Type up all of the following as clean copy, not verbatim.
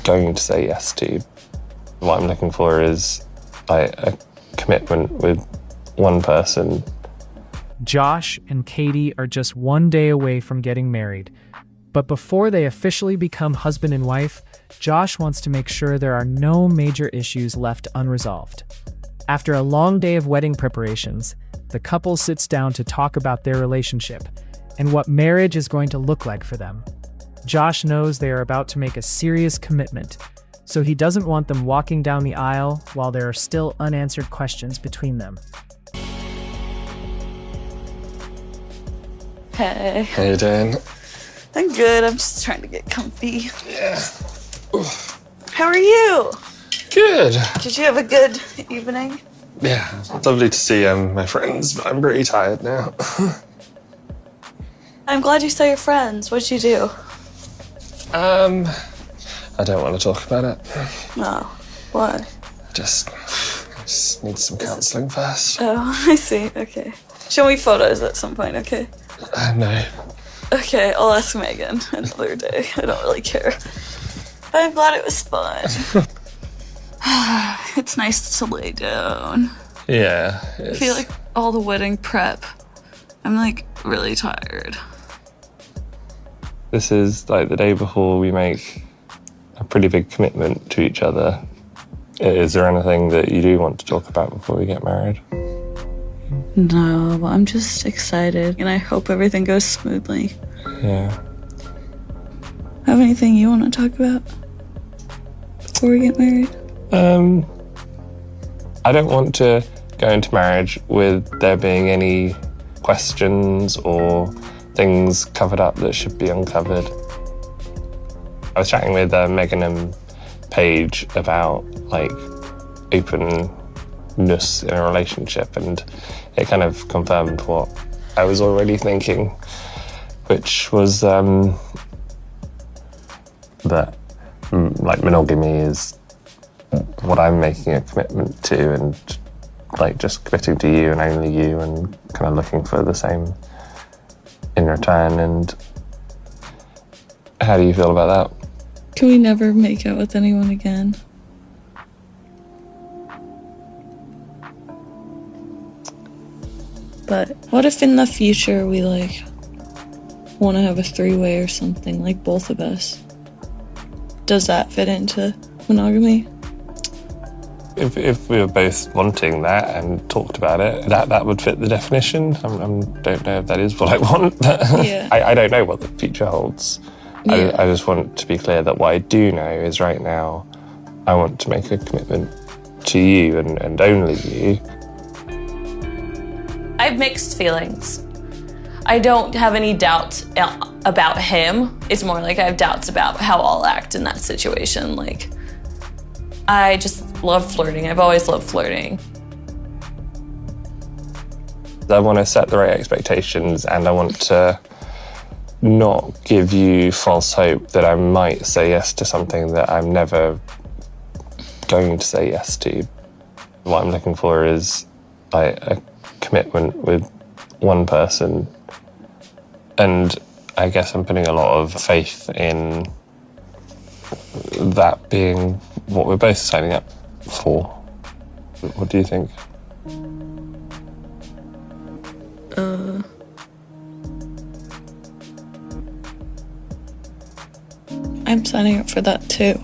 going to say yes to. What I'm looking for is like a commitment with one person. Josh and Catie are just one day away from getting married. But before they officially become husband and wife, Josh wants to make sure there are no major issues left unresolved. After a long day of wedding preparations, the couple sits down to talk about their relationship and what marriage is going to look like for them. Josh knows they are about to make a serious commitment, so he doesn't want them walking down the aisle while there are still unanswered questions between them. Hey. How you doing? I'm good. I'm just trying to get comfy. Yeah. How are you? Good. Did you have a good evening? Yeah, it's lovely to see my friends, but I'm pretty tired now. I'm glad you saw your friends. What'd you do? I don't want to talk about it. No. Why? I just need some counselling first. Oh, I see. Okay. Show me photos at some point, okay? No. Okay, I'll ask Megan another day. I don't really care. I'm glad it was fun. It's nice to lay down. Yeah. I feel like all the wedding prep, I'm like really tired. This is like the day before we make a pretty big commitment to each other. Is there anything that you do want to talk about before we get married? No, I'm just excited and I hope everything goes smoothly. Yeah. Have anything you want to talk about before we get married? I don't want to go into marriage with there being any questions or things covered up that should be uncovered. I was chatting with Megan and Paige about like openness in a relationship, and it kind of confirmed what I was already thinking, which was that like monogamy is what I'm making a commitment to, and like just committing to you and only you, and kind of looking for the same in return. And how do you feel about that? Can we never make out with anyone again? But what if in the future we like want to have a three-way or something, like both of us? Does that fit into monogamy? If we were both wanting that and talked about it, that would fit the definition. I don't know if that is what I want. Yeah. I don't know what the future holds. Yeah. I just want to be clear that what I do know is right now I want to make a commitment to you and only you. I have mixed feelings. I don't have any doubts about him. It's more like I have doubts about how I'll act in that situation. Like, I just love flirting. I've always loved flirting. I want to set the right expectations, and I want to not give you false hope that I might say yes to something that I'm never going to say yes to. What I'm looking for is like a commitment with one person, and I guess I'm putting a lot of faith in that being what we're both signing up for. What do you think? I'm signing up for that too.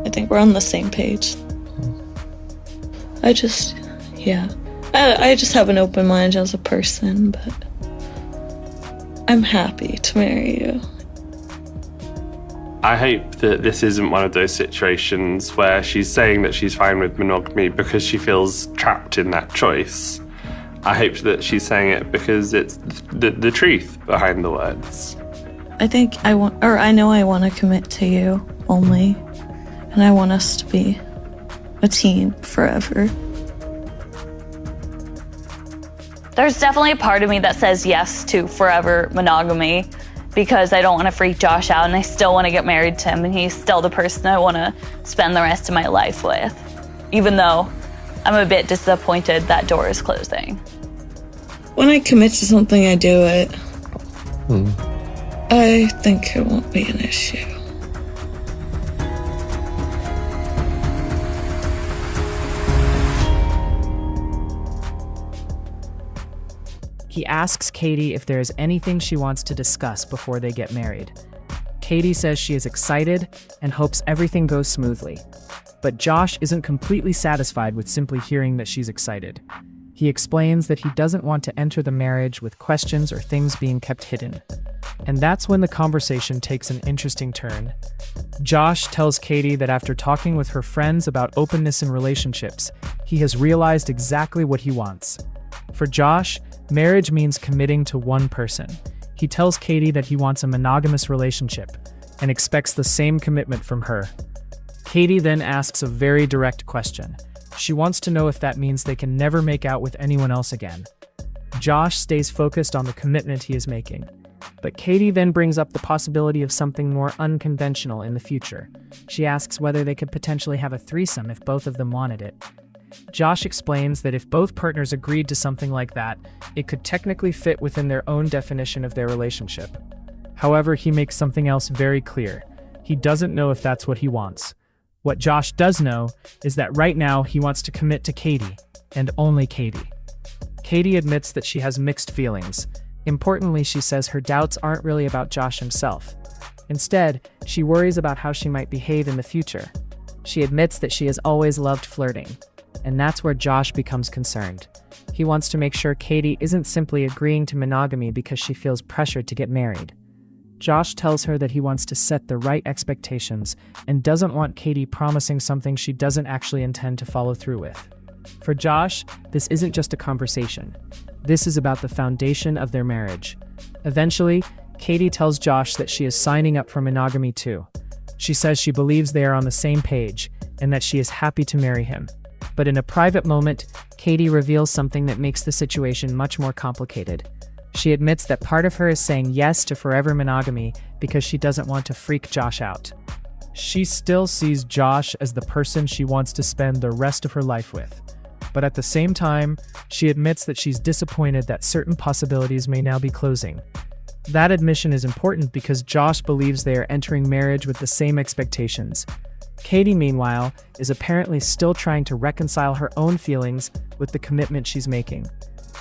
I think we're on the same page. I just have an open mind as a person, but I'm happy to marry you. I hope that this isn't one of those situations where she's saying that she's fine with monogamy because she feels trapped in that choice. I hope that she's saying it because it's the truth behind the words. I know I want to commit to you only, and I want us to be a team forever. There's definitely a part of me that says yes to forever monogamy because I don't want to freak Josh out and I still want to get married to him and he's still the person I want to spend the rest of my life with, even though I'm a bit disappointed that door is closing. When I commit to something, I do it. I think it won't be an issue. He asks Catie if there is anything she wants to discuss before they get married. Catie says she is excited and hopes everything goes smoothly. But Josh isn't completely satisfied with simply hearing that she's excited. He explains that he doesn't want to enter the marriage with questions or things being kept hidden. And that's when the conversation takes an interesting turn. Josh tells Catie that after talking with her friends about openness in relationships, he has realized exactly what he wants. For Josh, marriage means committing to one person. He tells Catie that he wants a monogamous relationship and expects the same commitment from her. Catie then asks a very direct question. She wants to know if that means they can never make out with anyone else again. Josh stays focused on the commitment he is making. But Catie then brings up the possibility of something more unconventional in the future. She asks whether they could potentially have a threesome if both of them wanted it. Josh explains that if both partners agreed to something like that, it could technically fit within their own definition of their relationship. However, he makes something else very clear. He doesn't know if that's what he wants. What Josh does know is that right now he wants to commit to Catie, and only Catie. Catie admits that she has mixed feelings. Importantly, she says her doubts aren't really about Josh himself. Instead, she worries about how she might behave in the future. She admits that she has always loved flirting, and that's where Josh becomes concerned. He wants to make sure Catie isn't simply agreeing to monogamy because she feels pressured to get married. Josh tells her that he wants to set the right expectations and doesn't want Catie promising something she doesn't actually intend to follow through with. For Josh, this isn't just a conversation. This is about the foundation of their marriage. Eventually, Catie tells Josh that she is signing up for monogamy too. She says she believes they are on the same page and that she is happy to marry him. But in a private moment, Catie reveals something that makes the situation much more complicated. She admits that part of her is saying yes to forever monogamy because she doesn't want to freak Josh out. She still sees Josh as the person she wants to spend the rest of her life with. But at the same time, she admits that she's disappointed that certain possibilities may now be closing. That admission is important because Josh believes they are entering marriage with the same expectations. Catie, meanwhile, is apparently still trying to reconcile her own feelings with the commitment she's making.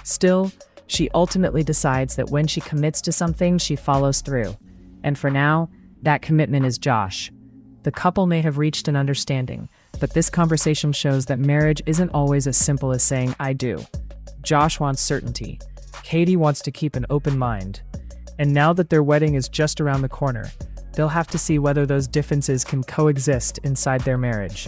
Still, she ultimately decides that when she commits to something, she follows through. And for now, that commitment is Josh. The couple may have reached an understanding, but this conversation shows that marriage isn't always as simple as saying, I do. Josh wants certainty. Catie wants to keep an open mind. And now that their wedding is just around the corner, they'll have to see whether those differences can coexist inside their marriage.